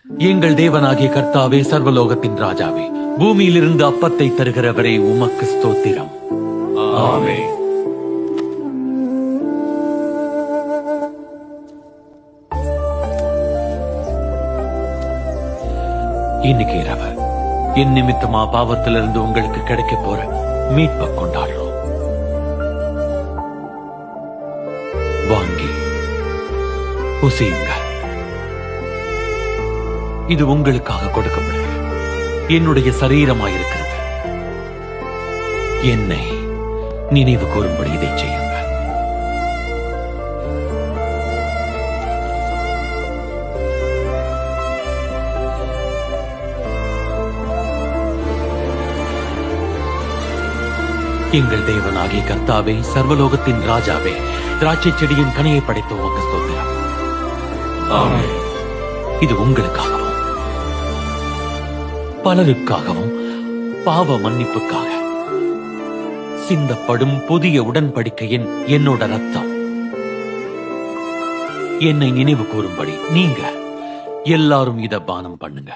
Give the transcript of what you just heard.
எங்கள் தேவனாகிய கர்த்தாவே, சர்வலோகத்தின் ராஜாவே, பூமியிலிருந்து அப்பத்தை தருகிறவரே, உமக்கு ஸ்தோத்திரம். ஆமென். இன்னைக்கு இரவு என் நிமித்தமா பாவத்திலிருந்து உங்களுக்கு கிடைக்க போற மீட்பை கொண்டாடுறோம். வாங்கி புசியுங்க. இது உங்களுக்காக கொடுக்கப்படுகிறது என்னுடைய சரீரமாயிருக்கிறது. என்னை நினைவு கூறும்படி இதை செய்யுங்க. எங்கள் தேவனாகிய கர்த்தாவே, சர்வலோகத்தின் ராஜாவே, திராட்சை செடியின் கனியை படைத்த உமக்கு ஸ்தோத்திரம். ஆமென். இது உங்களுக்காகவும் பலருக்காகவும் பாவ மன்னிப்புக்காக சிந்தப்படும் புதிய உடன்படிக்கையின் என்னோட ரத்தம். என்னை நினைவு கூறும்படி நீங்க எல்லாரும் இத பானம் பண்ணுங்க.